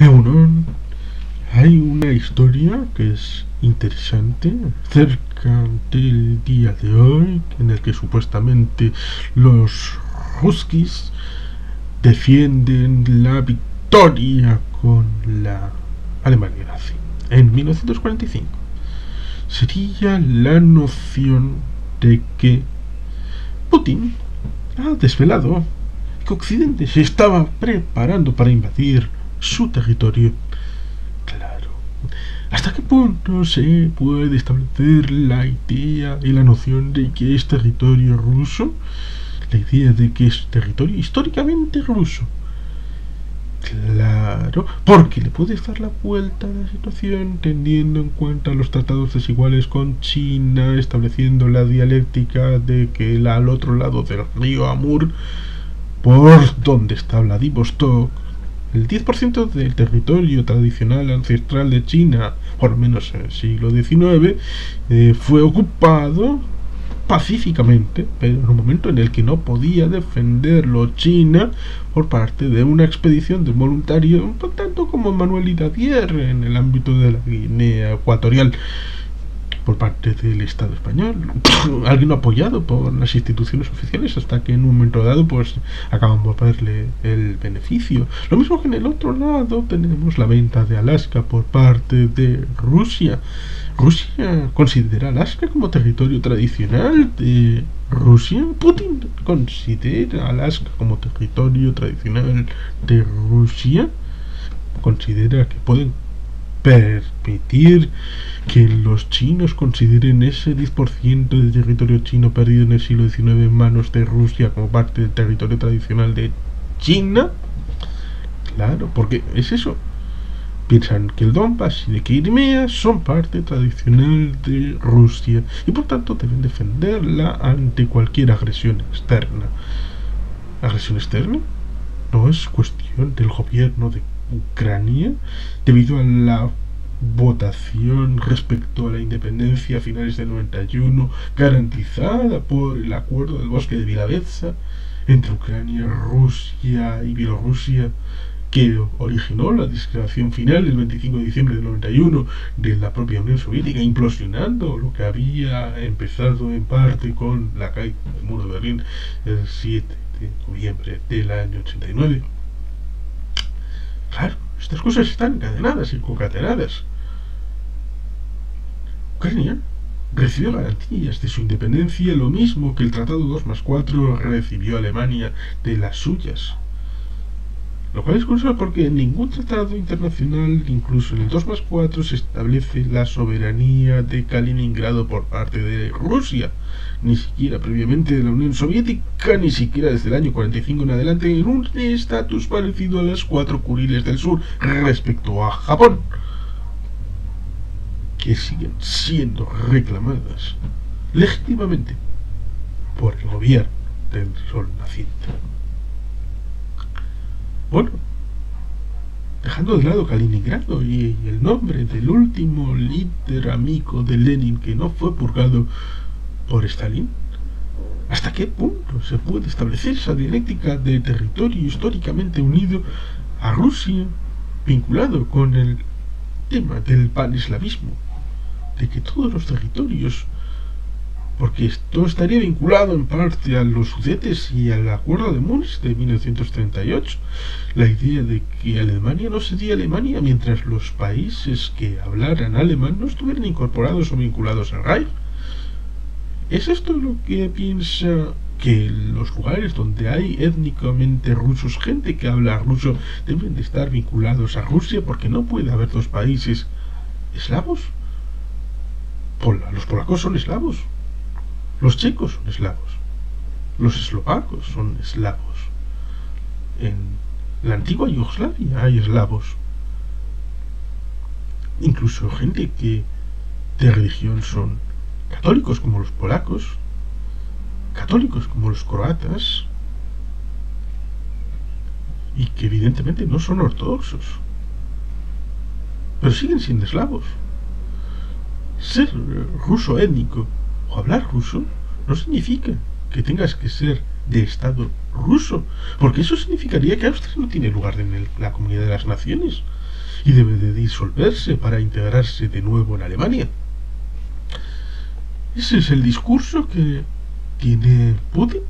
Bueno, hay una historia que es interesante cerca del día de hoy, en el que supuestamente los ruskis defienden la victoria con la Alemania nazi en 1945. Sería la noción de que Putin ha desvelado que Occidente se estaba preparando para invadir su territorio. Claro. ¿Hasta qué punto se puede establecer la idea y la noción de que es territorio ruso? La idea de que es territorio históricamente ruso. Claro, porque le puedes dar la vuelta a la situación teniendo en cuenta los tratados desiguales con China, estableciendo la dialéctica de que al otro lado del río Amur, por donde está Vladivostok, el 10% del territorio tradicional ancestral de China, por lo menos en el siglo XIX, fue ocupado pacíficamente, pero en un momento en el que no podía defenderlo China por parte de una expedición de voluntarios, tanto como Manuel Iradier en el ámbito de la Guinea Ecuatorial, por parte del Estado español, alguien apoyado por las instituciones oficiales, hasta que en un momento dado pues acaban por verle el beneficio. Lo mismo que en el otro lado tenemos la venta de Alaska por parte de Rusia. Rusia considera Alaska como territorio tradicional de Rusia. Putin considera Alaska como territorio tradicional de Rusia. Considera que pueden permitir que los chinos consideren ese 10% de territorio chino perdido en el siglo XIX en manos de Rusia como parte del territorio tradicional de China. Claro, porque es eso. Piensan que el Donbass y de Crimea son parte tradicional de Rusia y por tanto deben defenderla ante cualquier agresión externa. ¿Agresión externa? No es cuestión del gobierno de Ucrania debido a la votación respecto a la independencia a finales del 91 garantizada por el acuerdo del bosque de Vilavetsa entre Ucrania, Rusia y Bielorrusia, que originó la declaración final el 25 de diciembre del 91 de la propia Unión Soviética, implosionando lo que había empezado en parte con la caída del muro de Berlín el 7 de noviembre del año 89. Claro, estas cosas están encadenadas y concatenadas. Ucrania recibió garantías de su independencia, lo mismo que el Tratado 2+4 recibió Alemania de las suyas. Lo cual es curioso porque en ningún tratado internacional, incluso en el 2+4, se establece la soberanía de Kaliningrado por parte de Rusia, ni siquiera previamente de la Unión Soviética, ni siquiera desde el año 45 en adelante, en un estatus parecido a las 4 Kuriles del Sur respecto a Japón, que siguen siendo reclamadas legítimamente por el gobierno del Sol naciente. Bueno, dejando de lado Kaliningrado y el nombre del último líder amigo de Lenin que no fue purgado por Stalin, ¿hasta qué punto se puede establecer esa dialéctica de territorio históricamente unido a Rusia, vinculado con el tema del paneslavismo? De que todos los territorios, porque esto estaría vinculado en parte a los Sudetes y al Acuerdo de Múnich de 1938, la idea de que Alemania no sería Alemania mientras los países que hablaran alemán no estuvieran incorporados o vinculados al Reich. ¿Es esto lo que piensa que los lugares donde hay étnicamente rusos, gente que habla ruso, deben de estar vinculados a Rusia porque no puede haber dos países eslavos? Los polacos son eslavos. Los checos son eslavos. Los eslovacos son eslavos. En la antigua Yugoslavia hay eslavos. Incluso gente que de religión son católicos como los polacos, católicos como los croatas, y que evidentemente no son ortodoxos, pero siguen siendo eslavos. Ser ruso étnico o hablar ruso no significa que tengas que ser de Estado ruso, porque eso significaría que Austria no tiene lugar en la Comunidad de las Naciones. y debe de disolverse para integrarse de nuevo en Alemania. Ese es el discurso que tiene Putin.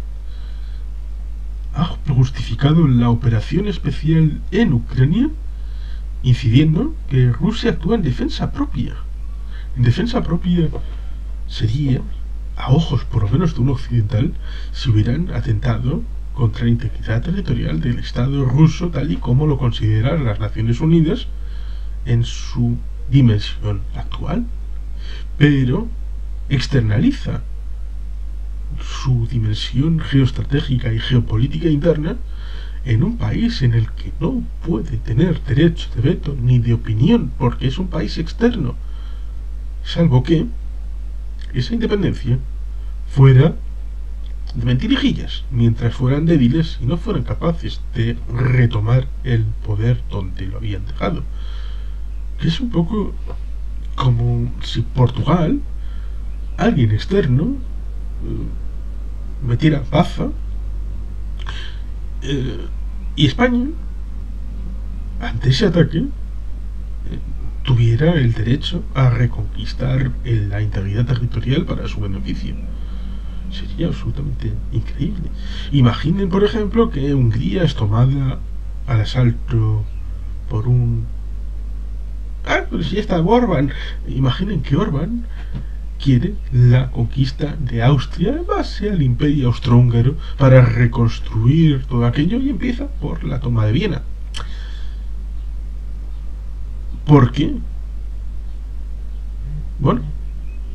Ha justificado la operación especial en Ucrania, incidiendo que Rusia actúa en defensa propia. En defensa propia sería, a ojos por lo menos de un occidental, si hubieran atentado contra la integridad territorial del Estado ruso tal y como lo consideran las Naciones Unidas en su dimensión actual. Pero externaliza su dimensión geoestratégica y geopolítica interna en un país en el que no puede tener derecho de veto ni de opinión porque es un país externo, salvo que esa independencia fuera de mentirijillas, mientras fueran débiles y no fueran capaces de retomar el poder donde lo habían dejado. Que es un poco como si Portugal, alguien externo, metiera baza y España, ante ese ataque, tuviera el derecho a reconquistar la integridad territorial para su beneficio. Sería absolutamente increíble. Imaginen, por ejemplo, que Hungría es tomada al asalto por un... pero si está Orbán. Imaginen que Orbán quiere la conquista de Austria en base al imperio austrohúngaro para reconstruir todo aquello, y empieza por la toma de Viena. ¿Por qué? Bueno,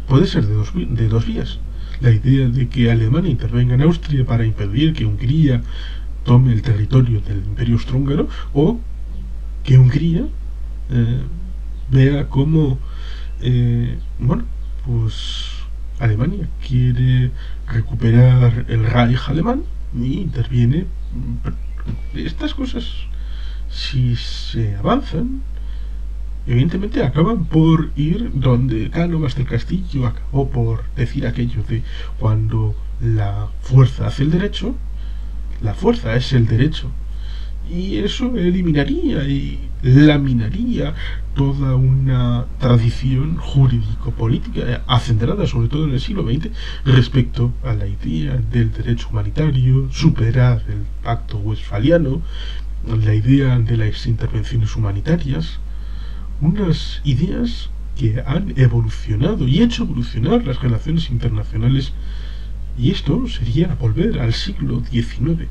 puede ser de dos vías. La idea de que Alemania intervenga en Austria para impedir que Hungría tome el territorio del imperio austrohúngaro, o que Hungría vea como pues Alemania quiere recuperar el Reich alemán y interviene. Estas cosas, si se avanzan, evidentemente acaban por ir donde Cánovas del Castillo acabó por decir aquello de: cuando la fuerza hace el derecho, la fuerza es el derecho. Y eso eliminaría y laminaría toda una tradición jurídico-política acendrada sobre todo en el siglo XX respecto a la idea del derecho humanitario, superar el pacto westfaliano, la idea de las intervenciones humanitarias, unas ideas que han evolucionado y hecho evolucionar las relaciones internacionales. Y esto sería volver al siglo XIX.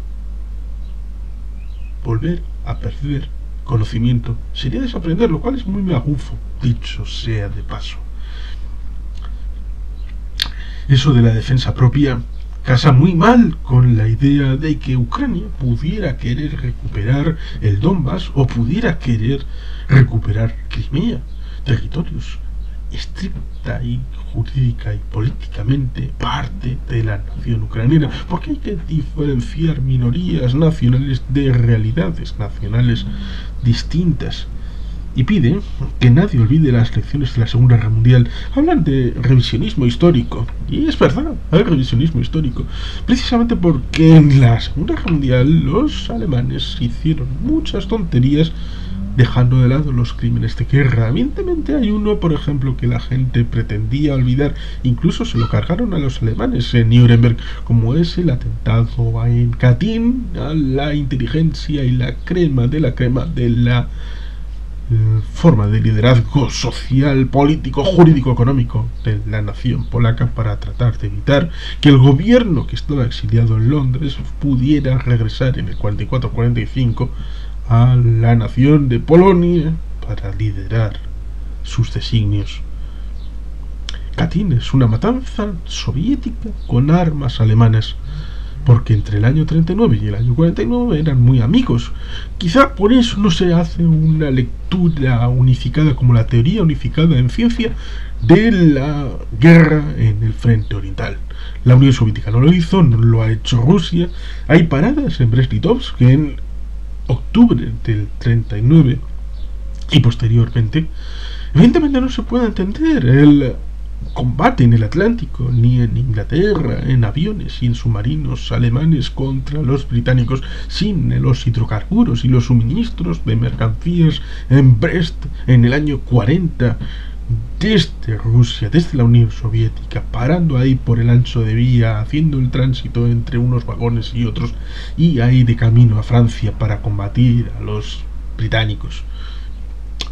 Volver a perder conocimiento sería desaprender, lo cual es muy magufo, dicho sea de paso. Eso de la defensa propia casa muy mal con la idea de que Ucrania pudiera querer recuperar el Donbass o pudiera querer recuperar Crimea, territorios estricta y jurídica y políticamente parte de la nación ucraniana, porque hay que diferenciar minorías nacionales de realidades nacionales distintas. Y pide que nadie olvide las lecciones de la Segunda Guerra Mundial. Hablan de revisionismo histórico, y es verdad, hay revisionismo histórico, precisamente porque en la Segunda Guerra Mundial los alemanes hicieron muchas tonterías dejando de lado los crímenes de guerra. Evidentemente hay uno, por ejemplo, que la gente pretendía olvidar, incluso se lo cargaron a los alemanes en Nuremberg, como es el atentado en Katyn a la inteligencia y la crema de la forma de liderazgo social, político, jurídico, económico de la nación polaca, para tratar de evitar que el gobierno que estaba exiliado en Londres pudiera regresar en el 44-45 a la nación de Polonia para liderar sus designios. Katyn es una matanza soviética con armas alemanas, porque entre el año 39 y el año 49 eran muy amigos. Quizá por eso no se hace una lectura unificada, como la teoría unificada en ciencia, de la guerra en el frente oriental. La Unión Soviética no lo hizo, no lo ha hecho Rusia. Hay paradas en Brest-Litovsk que en octubre del 39 y posteriormente, evidentemente no se puede entender el combate en el Atlántico, ni en Inglaterra, en aviones y en submarinos alemanes contra los británicos, sin los hidrocarburos y los suministros de mercancías en Brest en el año 40, desde Rusia, desde la Unión Soviética, parando ahí por el ancho de vía, haciendo el tránsito entre unos vagones y otros, y ahí de camino a Francia para combatir a los británicos.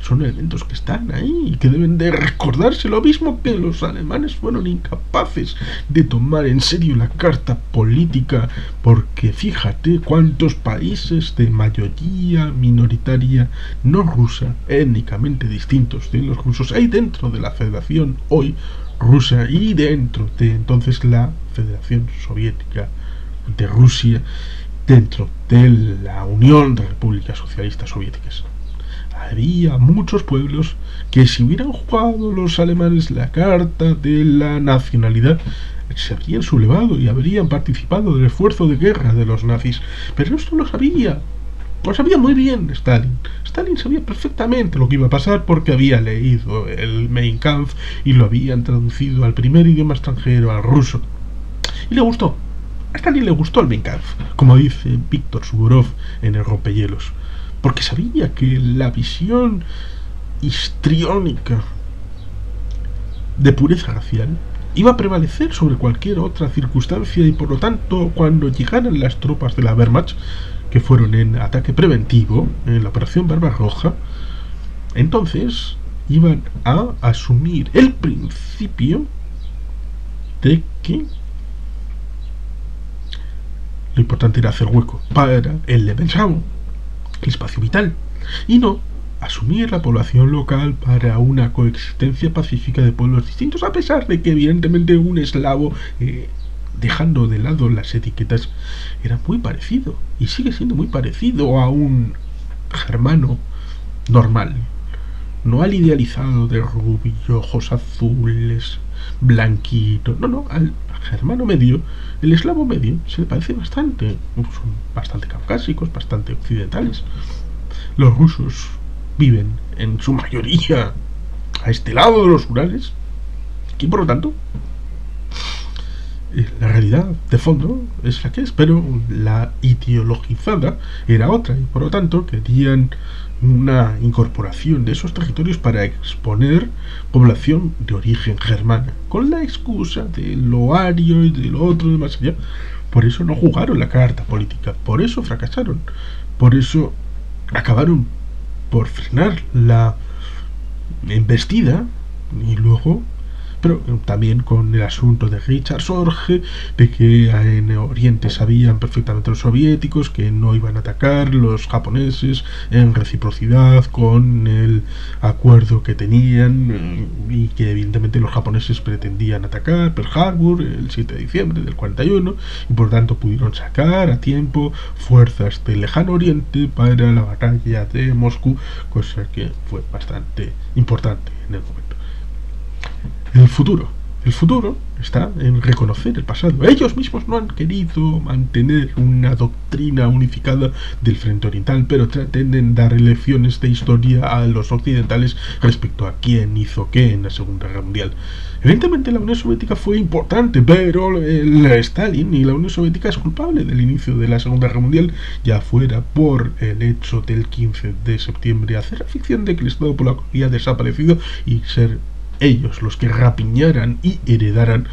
Son elementos que están ahí y que deben de recordarse, lo mismo que los alemanes fueron incapaces de tomar en serio la carta política, porque fíjate cuántos países de mayoría minoritaria no rusa, étnicamente distintos de los rusos, hay dentro de la Federación hoy rusa y dentro de entonces la Federación Soviética de Rusia, dentro de la Unión de Repúblicas Socialistas Soviéticas. Había muchos pueblos que, si hubieran jugado los alemanes la carta de la nacionalidad, se habrían sublevado y habrían participado del esfuerzo de guerra de los nazis. Pero esto lo sabía muy bien Stalin. Stalin sabía perfectamente lo que iba a pasar porque había leído el Mein Kampf y lo habían traducido al primer idioma extranjero, al ruso. Y le gustó. A Stalin le gustó el Mein Kampf, como dice Víctor Suvorov en El rompehielos, porque sabía que la visión histriónica de pureza racial iba a prevalecer sobre cualquier otra circunstancia, y por lo tanto, cuando llegaran las tropas de la Wehrmacht, que fueron en ataque preventivo, en la operación Barbarroja, entonces iban a asumir el principio de que lo importante era hacer hueco para el Lebensraum, el espacio vital, y no asumir la población local para una coexistencia pacífica de pueblos distintos, a pesar de que evidentemente un eslavo, dejando de lado las etiquetas, era muy parecido y sigue siendo muy parecido a un germano normal, no al idealizado de rubio, ojos azules, blanquito, no, al germano medio. El eslavo medio se le parece bastante, son bastante caucásicos, bastante occidentales. Los rusos viven en su mayoría a este lado de los Urales, y por lo tanto la realidad de fondo es la que es, pero la ideologizada era otra, y por lo tanto querían una incorporación de esos territorios para exponer población de origen germana, con la excusa de lo ario y de lo otro de más allá. Por eso no jugaron la carta política, por eso fracasaron, por eso acabaron por frenar la embestida, y luego, pero también con el asunto de Richard Sorge, de que en Oriente sabían perfectamente los soviéticos que no iban a atacar los japoneses, en reciprocidad con el acuerdo que tenían, y que evidentemente los japoneses pretendían atacar Pearl Harbor el 7 de diciembre del 41, y por tanto pudieron sacar a tiempo fuerzas del lejano Oriente para la batalla de Moscú, cosa que fue bastante importante en el momento. El futuro está en reconocer el pasado. Ellos mismos no han querido mantener una doctrina unificada del frente oriental, pero pretenden dar lecciones de historia a los occidentales respecto a quién hizo qué en la Segunda Guerra Mundial. Evidentemente la Unión Soviética fue importante, pero Stalin y la Unión Soviética es culpable del inicio de la Segunda Guerra Mundial, ya fuera por el hecho del 15 de septiembre, hacer la ficción de que el Estado polaco había desaparecido y ser ellos los que rapiñaran y heredaran,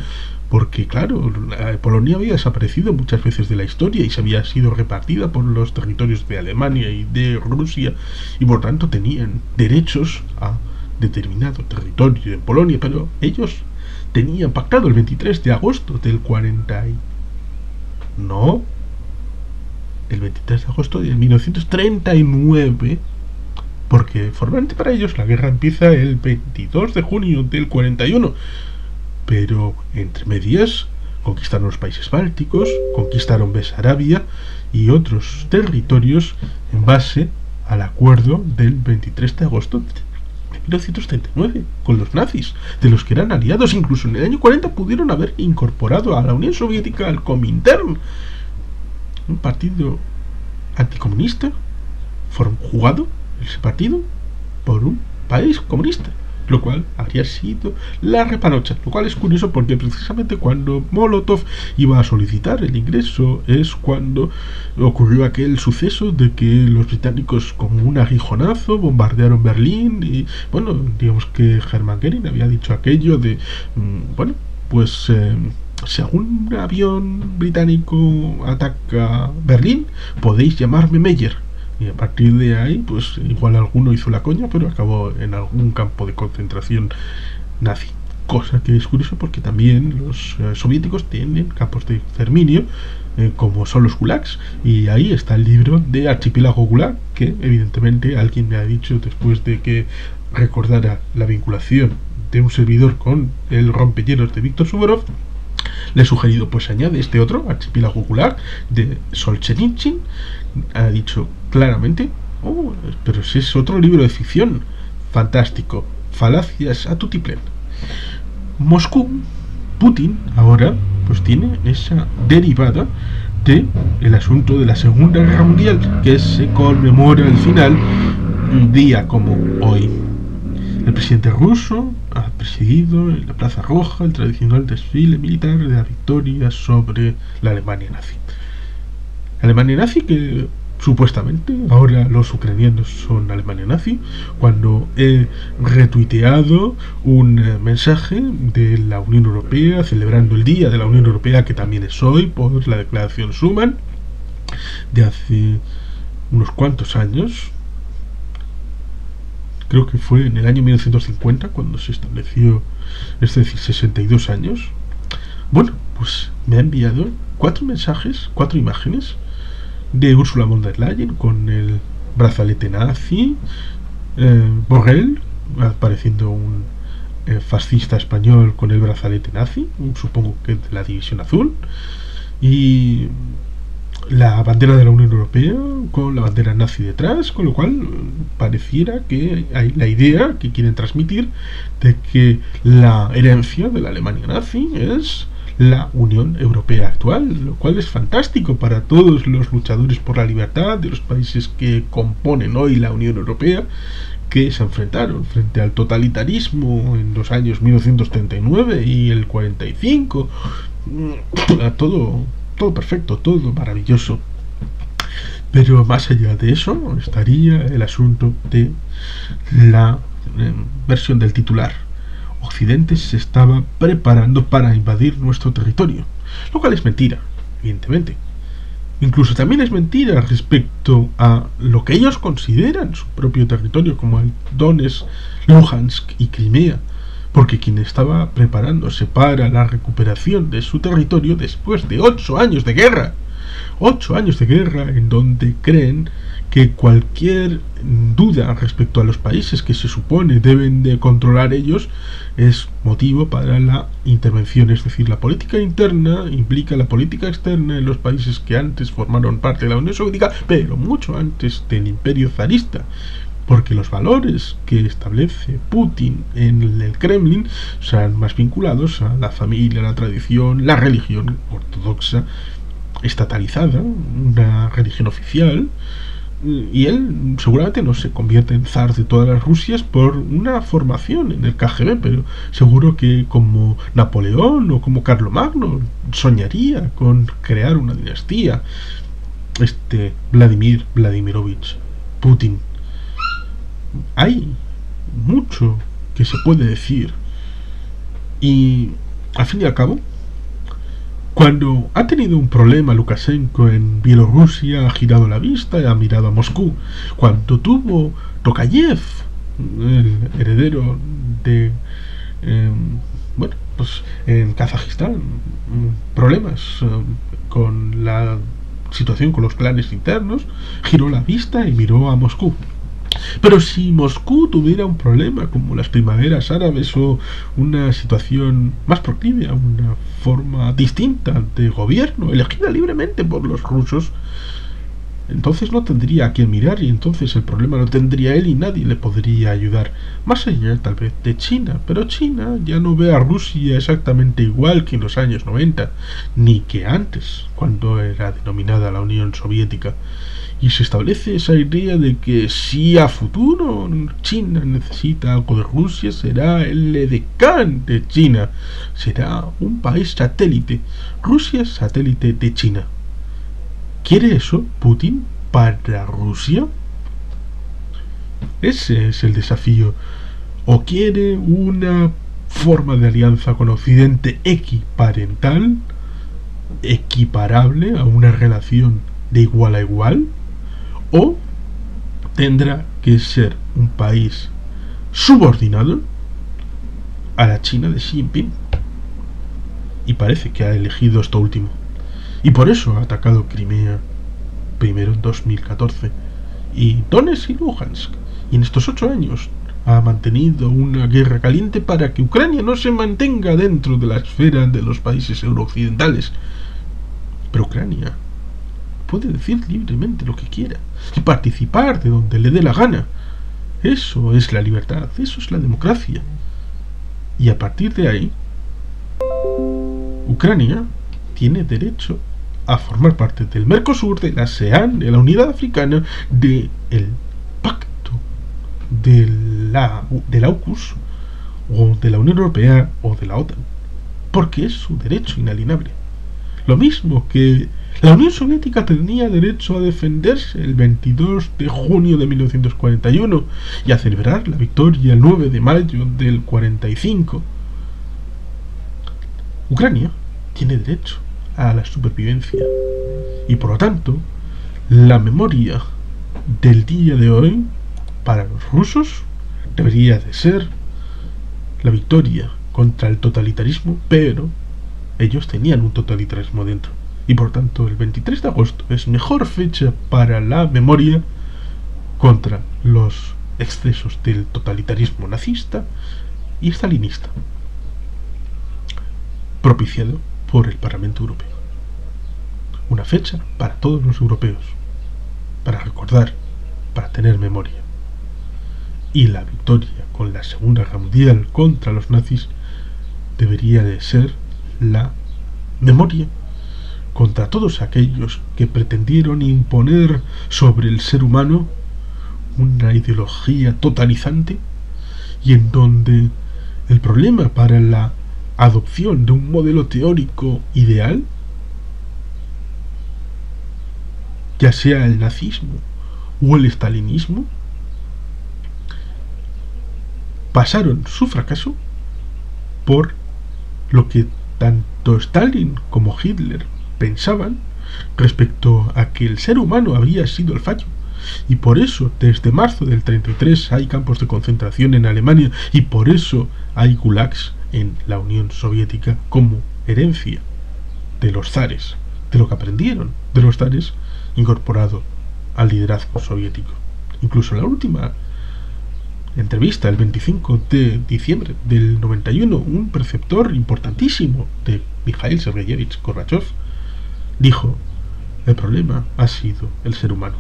porque claro, Polonia había desaparecido muchas veces de la historia y se había sido repartida por los territorios de Alemania y de Rusia, y por tanto tenían derechos a determinado territorio en Polonia, pero ellos tenían pactado el 23 de agosto del 40 y... no, el 23 de agosto de 1939, porque formalmente para ellos la guerra empieza el 22 de junio del 41, pero entre medias conquistaron los países bálticos, conquistaron Besarabia y otros territorios en base al acuerdo del 23 de agosto de 1939 con los nazis, de los que eran aliados. Incluso en el año 40 pudieron haber incorporado a la Unión Soviética al Comintern, un partido anticomunista jugado ese partido por un país comunista. lo cual habría sido la repanocha, lo cual es curioso porque precisamente cuando Molotov iba a solicitar el ingreso es cuando ocurrió aquel suceso de que los británicos con un aguijonazo bombardearon Berlín y bueno, digamos que Hermann Göring había dicho aquello de bueno, pues si algún avión británico ataca Berlín, podéis llamarme Meyer. Y a partir de ahí, pues igual alguno hizo la coña, pero acabó en algún campo de concentración nazi. Cosa que es curioso porque también los soviéticos tienen campos de exterminio, como son los gulags. Y ahí está el libro de Archipiélago Gulag, que evidentemente alguien me ha dicho después de que recordara la vinculación de un servidor con el rompehielos de Víctor Suvorov. Le he sugerido, pues añade este otro, Archipiélago Gulag, de Solzhenitsyn. Ha dicho claramente, oh, pero si es otro libro de ficción, fantástico, falacias a tutiplén. Moscú, Putin, ahora, pues tiene esa derivada de el asunto de la Segunda Guerra Mundial, que se conmemora al final un día como hoy. El presidente ruso ha presidido en la Plaza Roja el tradicional desfile militar de la victoria sobre la Alemania nazi. Alemania nazi que supuestamente ahora los ucranianos son Alemania nazi, cuando he retuiteado un mensaje de la Unión Europea celebrando el Día de la Unión Europea, que también es hoy por la Declaración Schuman de hace unos cuantos años. Creo que fue en el año 1950 cuando se estableció, es decir, 62 años. Bueno, pues me ha enviado 4 mensajes, 4 imágenes de Ursula von der Leyen con el brazalete nazi, Borrell apareciendo un fascista español con el brazalete nazi, supongo que de la División Azul, y la bandera de la Unión Europea con la bandera nazi detrás, con lo cual pareciera que hay la idea que quieren transmitir de que la herencia de la Alemania nazi es la Unión Europea actual, lo cual es fantástico para todos los luchadores por la libertad de los países que componen hoy la Unión Europea, que se enfrentaron frente al totalitarismo en los años 1939 y el 45, todo perfecto, todo maravilloso. Pero más allá de eso estaría el asunto de la versión del titular. Occidente se estaba preparando para invadir nuestro territorio, lo cual es mentira, evidentemente. Incluso también es mentira respecto a lo que ellos consideran su propio territorio, como el Donetsk, Luhansk y Crimea, porque quien estaba preparándose para la recuperación de su territorio después de 8 años de guerra, 8 años de guerra en donde creen que cualquier duda respecto a los países que se supone deben de controlar ellos es motivo para la intervención, es decir, la política interna implica la política externa en los países que antes formaron parte de la Unión Soviética, pero mucho antes del Imperio zarista, porque los valores que establece Putin en el Kremlin son más vinculados a la familia, la tradición, la religión ortodoxa estatalizada, una religión oficial, y él seguramente no se convierte en zar de todas las Rusias por una formación en el KGB, pero seguro que como Napoleón o como Carlomagno soñaría con crear una dinastía. Vladimir Vladimirovich Putin. Hay mucho que se puede decir, y al fin y al cabo, cuando ha tenido un problema Lukashenko en Bielorrusia, ha girado la vista y ha mirado a Moscú. Cuando tuvo Tokayev, el heredero de bueno, pues en Kazajistán, problemas con la situación con los clanes internos, giró la vista y miró a Moscú. Pero si Moscú tuviera un problema como las primaveras árabes o una situación más proclive a una forma distinta de gobierno, elegida libremente por los rusos, entonces no tendría a quién mirar y entonces el problema lo tendría él y nadie le podría ayudar. Más allá tal vez de China, pero China ya no ve a Rusia exactamente igual que en los años 90, ni que antes, cuando era denominada la Unión Soviética. Y se establece esa idea de que si a futuro China necesita algo de Rusia, será el edecán de China. Será un país satélite. Rusia es satélite de China. ¿Quiere eso Putin para Rusia? Ese es el desafío. ¿O quiere una forma de alianza con Occidente equiparental, equiparable a una relación de igual a igual? ¿O tendrá que ser un país subordinado a la China de Xi Jinping? Y parece que ha elegido esto último. Y por eso ha atacado Crimea primero en 2014 y Donetsk y Luhansk. Y en estos 8 años ha mantenido una guerra caliente para que Ucrania no se mantenga dentro de la esfera de los países eurooccidentales. Pero Ucrania puede decir libremente lo que quiera y participar de donde le dé la gana. Eso es la libertad, eso es la democracia. Y a partir de ahí, Ucrania tiene derecho a formar parte del Mercosur, de la ASEAN, de la Unidad Africana, del Pacto de la AUKUS, o de la Unión Europea, o de la OTAN, porque es su derecho inalienable. Lo mismo que la Unión Soviética tenía derecho a defenderse el 22 de junio de 1941 y a celebrar la victoria el 9 de mayo del 45. Ucrania tiene derecho a la supervivencia y por lo tanto la memoria del día de hoy para los rusos debería de ser la victoria contra el totalitarismo, pero ellos tenían un totalitarismo dentro y por tanto el 23 de agosto es mejor fecha para la memoria contra los excesos del totalitarismo nazista y stalinista, propiciado por el Parlamento Europeo. Una fecha para todos los europeos, para recordar, para tener memoria. Y la victoria con la Segunda Guerra Mundial contra los nazis debería de ser la memoria contra todos aquellos que pretendieron imponer sobre el ser humano una ideología totalizante y en donde el problema para la adopción de un modelo teórico ideal, ya sea el nazismo o el estalinismo, pasaron su fracaso por lo que tanto Stalin como Hitler pensaban respecto a que el ser humano había sido el fallo. Y por eso desde marzo del 33 hay campos de concentración en Alemania y por eso hay gulags en la Unión Soviética como herencia de los zares, de lo que aprendieron de los zares incorporado al liderazgo soviético. Incluso la última entrevista, el 25 de diciembre del 91, un preceptor importantísimo de Mikhail Sergeyevich Gorbachev dijo: el problema ha sido el ser humano,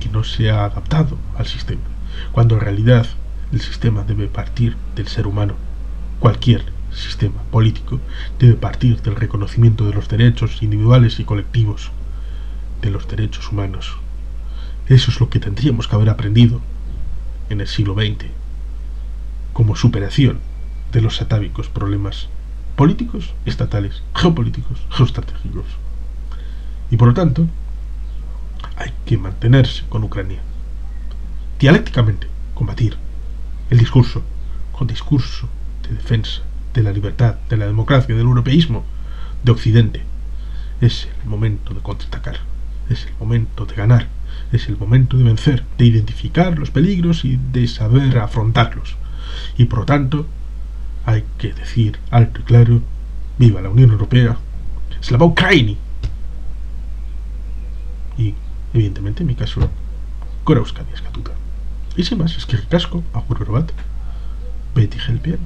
que no se ha adaptado al sistema, cuando en realidad el sistema debe partir del ser humano. Cualquier sistema político debe partir del reconocimiento de los derechos individuales y colectivos, de los derechos humanos. Eso es lo que tendríamos que haber aprendido en el siglo XX, como superación de los atávicos problemas políticos, estatales, geopolíticos, geoestratégicos. Y por lo tanto, hay que mantenerse con Ucrania. Dialécticamente, combatir el discurso con discurso de defensa de la libertad, de la democracia, del europeísmo, de Occidente. Es el momento de contraatacar, es el momento de ganar, es el momento de vencer, de identificar los peligros y de saber afrontarlos. Y por lo tanto, hay que decir alto y claro: ¡viva la Unión Europea! ¡Slava Ukraini! Y, evidentemente, en mi caso, Gora Euskadi Eskatuta. Y sin más, es que ricasco, agur bat, beti helpien.